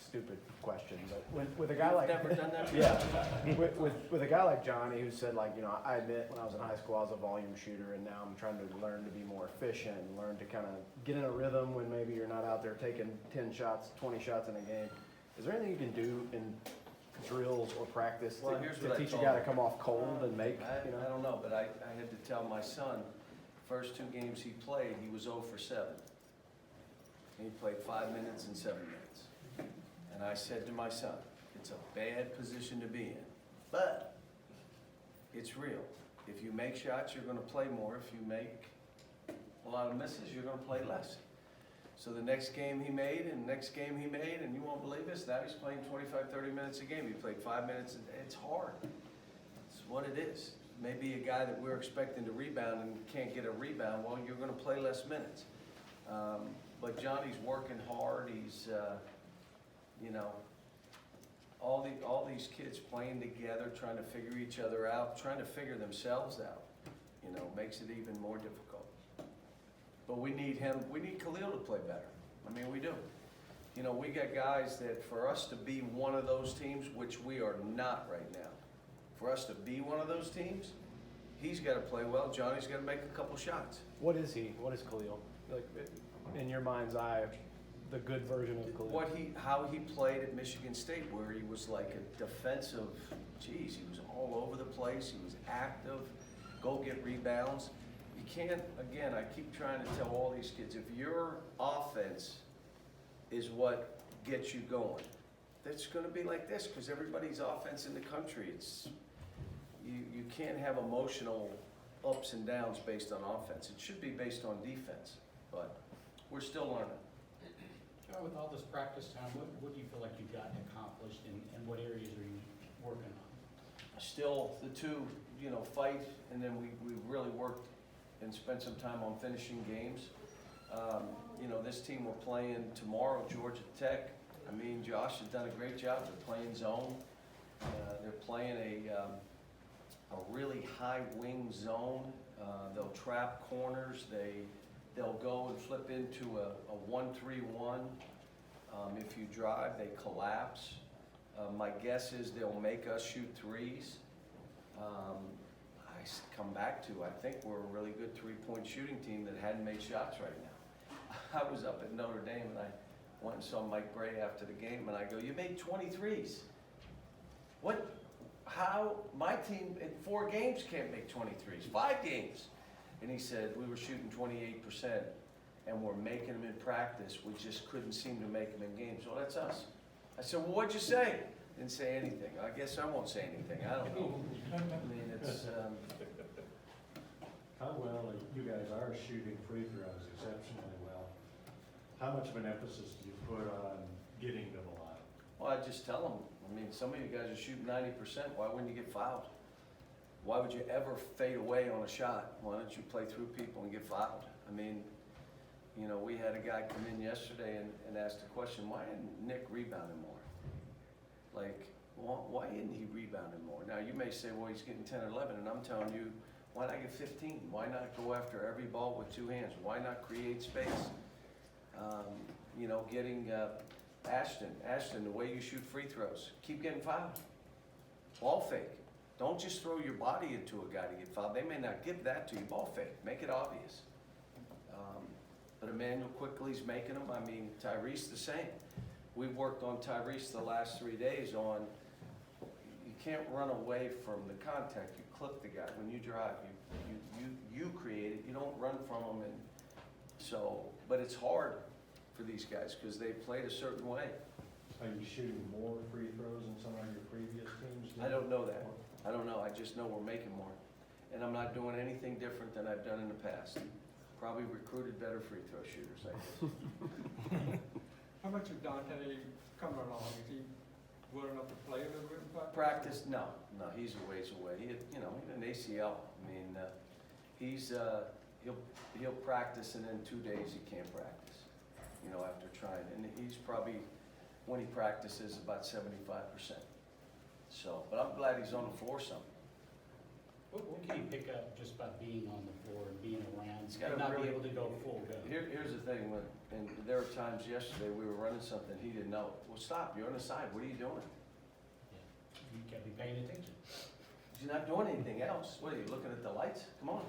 stupid question, but with a guy like Never done that? yeah, with a guy like Johnny who said, like, I admit when I was in high school I was a volume shooter, and now I'm trying to learn to be more efficient and learn to kind of get in a rhythm when maybe you're not out there taking 10 shots, 20 shots in a game. Is there anything you can do in drills or practice Well, to here's what I teach a told guy to him. come off cold and make, I don't know, but I had to tell my son, first 2 games he played, he was 0 for 7. He played 5 minutes and 7 minutes. And I said to my son, it's a bad position to be in, but it's real. If you make shots, you're gonna play more. If you make a lot of misses, you're gonna play less. So the next game he made, and the next game he made, and you won't believe this, now he's playing 25, 30 minutes a game. He played 5 minutes, and it's hard. It's what it is. Maybe a guy that we're expecting to rebound and can't get a rebound, well, you're gonna play less minutes. But Johnny's working hard. He's, all these kids playing together, trying to figure each other out, trying to figure themselves out, makes it even more difficult. But we need him, we need Khalil to play better. I mean, we do. We got guys that for us to be one of those teams, which we are not right now, for us to be one of those teams, he's got to play well. Johnny's got to make a couple shots. what is he? What is Khalil? Like, in your mind's eye, the good version of Khalil? How he played at Michigan State, where he was like a defensive, he was all over the place, he was active, go get rebounds. You can't, again, I keep trying to tell all these kids, if your offense is what gets you going, that's gonna be like this, because everybody's offense in the country, you can't have emotional ups and downs based on offense. It should be based on defense, but we're still learning. With all this practice time, what do you feel like you've gotten accomplished, and what areas are you working on? Still, the two, fight, and then we really worked and spent some time on finishing games. This team we're playing tomorrow, Georgia Tech. Josh has done a great job. They're playing zone. They're playing a really high wing zone. They'll trap corners. They'll go and flip into a 1-3-1. If you drive, they collapse. My guess is they'll make us shoot threes. Come back to, I think we're a really good three-point shooting team that hadn't made shots right now. I was up at Notre Dame and I went and saw Mike Bray after the game, and I go, you made 23s. What? How? My team in 4 games can't make 23s, 5 games. And he said, we were shooting 28% and we're making them in practice. We just couldn't seem to make them in games. Well, that's us. I said, well, what'd you say? Didn't say anything. I guess I won't say anything. I don't know. It's, How well you guys are shooting free throws exceptionally well. How much of an emphasis do you put on getting to the line? well, I just tell them, some of you guys are shooting 90%. Why wouldn't you get fouled? Why would you ever fade away on a shot? Why don't you play through people and get fouled? We had a guy come in yesterday and asked the question, why isn't Nick rebounding more? Like, why isn't he rebounding more? Now, you may say, well, he's getting 10 or 11, and I'm telling you, why not get 15? Why not go after every ball with 2 hands? Why not create space? Getting Ashton, the way you shoot free throws, keep getting fouled. Ball fake. Don't just throw your body into a guy to get fouled. They may not give that to you. Ball fake. Make it obvious. But Emmanuel Quickly's making them. Tyrese the same. We've worked on Tyrese the last 3 days on, you can't run away from the contact. You clip the guy. When you drive, you create it. You don't run from them. But it's hard for these guys because they played a certain way. Are you shooting more free throws than some of your previous teams did? I don't know that. I don't know. I just know we're making more. And I'm not doing anything different than I've done in the past. Probably recruited better free throw shooters, I guess. How much of Dante coming along? Is he well enough to play a little bit in Practice? No, he's a ways away. He had an ACL. He'll practice and then 2 days he can't practice, after trying. And he's probably, when he practices, about 75%. So, but I'm glad he's on the floor some. What can you pick up just by being on the floor and being around, It's gotta and not be really- able to go full go? Here's the thing, and there were times yesterday, we were running something, he didn't know. Well, stop, you're on the side, what are you doing? You gotta be paying attention. You're not doing anything else. What, are you looking at the lights? Come on.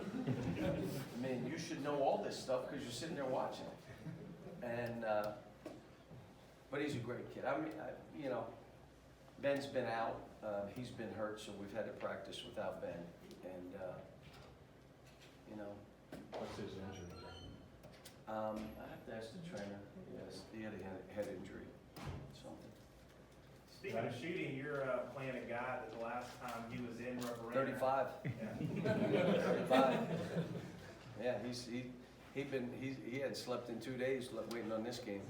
I mean, you should know all this stuff because you're sitting there watching it. And, but he's a great kid. I mean, you know, Ben's been out, he's been hurt, so we've had to practice without Ben. And, you know, What's his injury? I have to ask the trainer. Yes, he had a head injury, something. Speaking of shooting, you're playing a guy that the last time he was in Rubber Arena. 35. Yeah. 35. Yeah, he hadn't slept in 2 days waiting on this game.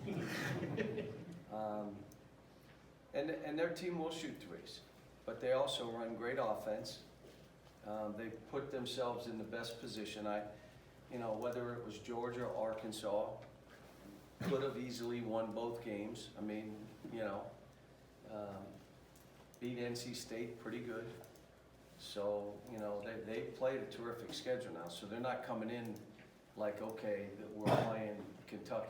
And their team will shoot threes, but they also run great offense. They put themselves in the best position. You know, whether it was Georgia or Arkansas, could have easily won both games. I mean, you know, beat NC State pretty good. So, you know, they played a terrific schedule now, so they're not coming in like, okay, that we're playing Kentucky.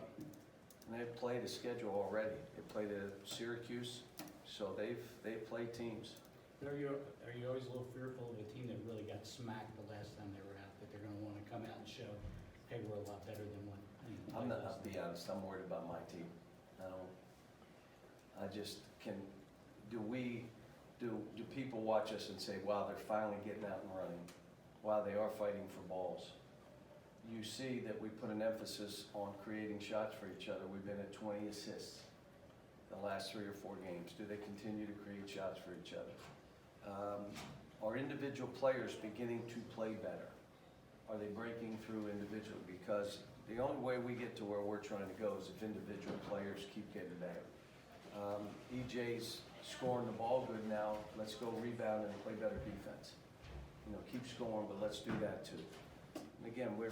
And they've played a schedule already. They played at Syracuse, so they've played teams. Are you always a little fearful of a team that really got smacked the last time they were out, that they're gonna wanna come out and show, hey, we're a lot better than what? I'm not, I'll be honest, I'm worried about my team. I just can, do people watch us and say, wow, they're finally getting out and running? Wow, they are fighting for balls. You see that we put an emphasis on creating shots for each other. We've been at 20 assists the last 3 or 4 games. Do they continue to create shots for each other? Are individual players beginning to play better? Are they breaking through individually? Because the only way we get to where we're trying to go is if individual players keep getting better. EJ's scoring the ball good now. Let's go rebound and play better defense. You know, keep scoring, but let's do that too. And again, we're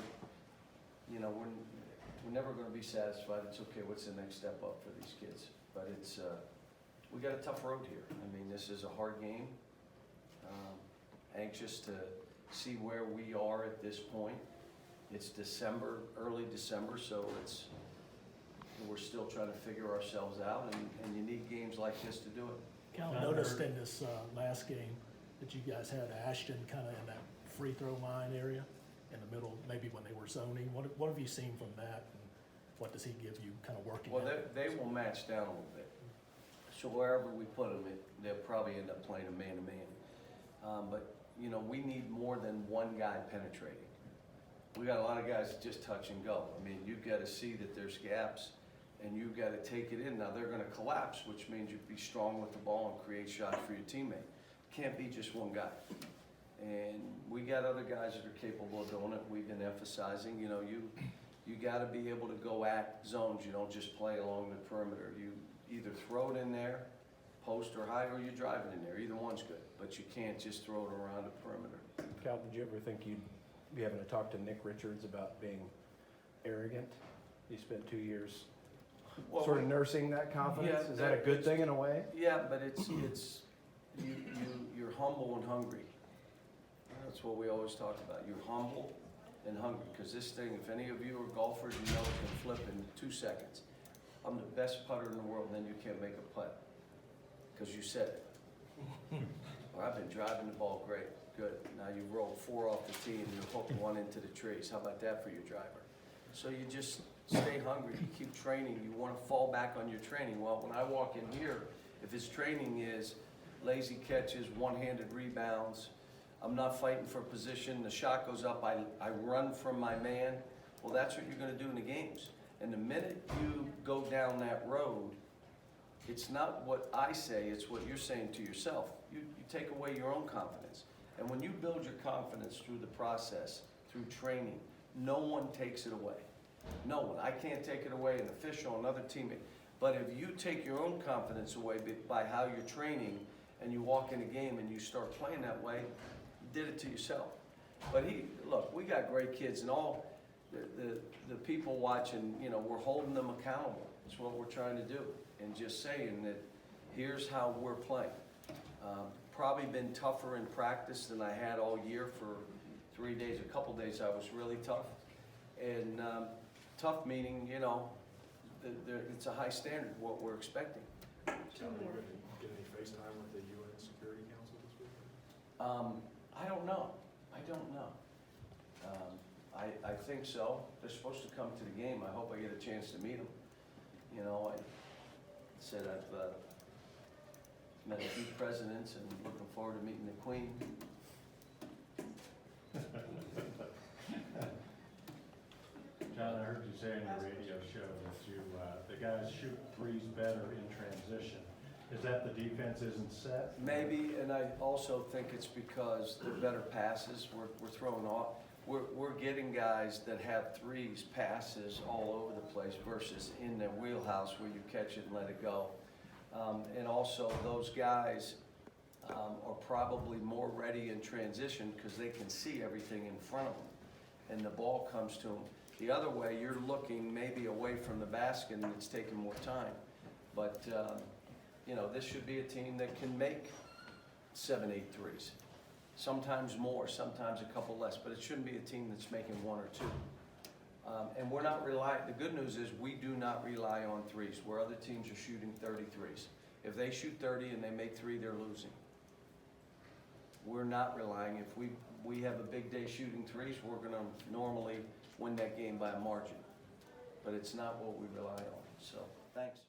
never going to be satisfied. It's okay. What's the next step up for these kids? But it's we got a tough road here. I mean, this is a hard game. Anxious to see where we are at this point. It's December, early December, so we're still trying to figure ourselves out, and you need games like this to do it. Cal, noticed in this last game that you guys had Ashton kind of in that free throw line area in the middle, maybe when they were zoning. What have you seen from that, and what does he give you kind of working? Well, they will match down a little bit. So wherever we put them, they'll probably end up playing a man-to-man. But, you know, we need more than one guy penetrating. We got a lot of guys that just touch and go. I mean, you've got to see that there's gaps, and you've got to take it in. Now, they're going to collapse, which means you be strong with the ball and create shots for your teammate. Can't be just one guy. And we got other guys that are capable of doing it. We've been emphasizing, you know, you got to be able to go at zones. You don't just play along the perimeter. You either throw it in there, post or high, or you drive it in there. Either one's good, but you can't just throw it around the perimeter. Cal, did you ever think you'd be having to talk to Nick Richards about being arrogant? He spent 2 years sort of nursing that confidence. Yeah, Is that a good thing in a way? Yeah, but you're humble and hungry. That's what we always talk about. You're humble and hungry, because this thing, if any of you are golfers, you know it can flip in 2 seconds. I'm the best putter in the world, and then you can't make a putt, because you said it. Or I've been driving the ball great, good. Now you rolled 4 off the tee and you hook 1 into the trees. How about that for your driver? So you just stay hungry, you keep training, you want to fall back on your training. Well, when I walk in here, if his training is lazy catches, one-handed rebounds, I'm not fighting for position, the shot goes up, I run from my man, well, that's what you're going to do in the games. And the minute you go down that road, it's not what I say, it's what you're saying to yourself. You take away your own confidence. And when you build your confidence through the process, through training, no one takes it away. No one. I can't take it away, an official, another teammate. But if you take your own confidence away by how you're training, and you walk in a game and you start playing that way, you did it to yourself. But look, we got great kids, and all the people watching, you know, we're holding them accountable. It's what we're trying to do. And just saying that here's how we're playing. probably been tougher in practice than I had all year for 3 days. A couple days I was really tough. And tough meaning, you know, it's a high standard, what we're expecting. John, are you going to get any FaceTime with the UN Security Council this week? I don't know. I think so. They're supposed to come to the game. I hope I get a chance to meet them. You know, I said I've met a few presidents and looking forward to meeting the Queen. John, I heard you say on your radio show that you, the guys shoot threes better in transition. Is that the defense isn't set? Maybe, and I also think it's because they're better passes. We're throwing off. We're getting guys that have threes passes all over the place versus in their wheelhouse where you catch it and let it go. And also those guys are probably more ready in transition because they can see everything in front of them and the ball comes to them. The other way, you're looking maybe away from the basket and it's taking more time. But, you know, this should be a team that can make 7, 8 threes. Sometimes more, sometimes a couple less, but it shouldn't be a team that's making 1 or 2. And we're not the good news is we do not rely on threes, where other teams are shooting 33s. If they shoot 30 and they make 3, they're losing. We're not relying. If we have a big day shooting threes, we're gonna normally win that game by a margin. But it's not what we rely on, so thanks.